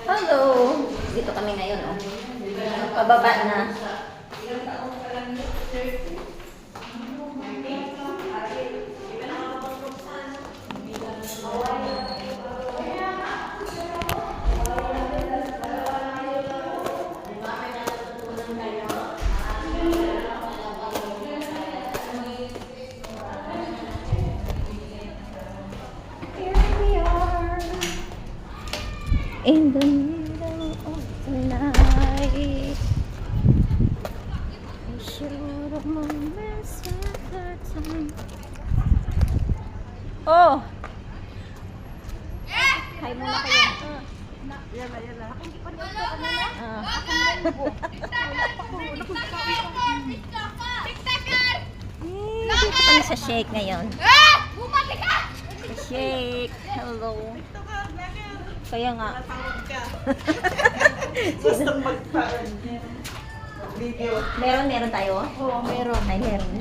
Hello! Dito kami ngayon, oh. Pababa na. In the middle of the night, I showed a moments of the time. Oh! Hi muna kayo. Yala. Hindi pa rin ako Dito kami sa shake ngayon. Sa shake. Hello. Kaya nga. Gustong magpa-video. Meron tayo? Oo, meron. Ay, meron.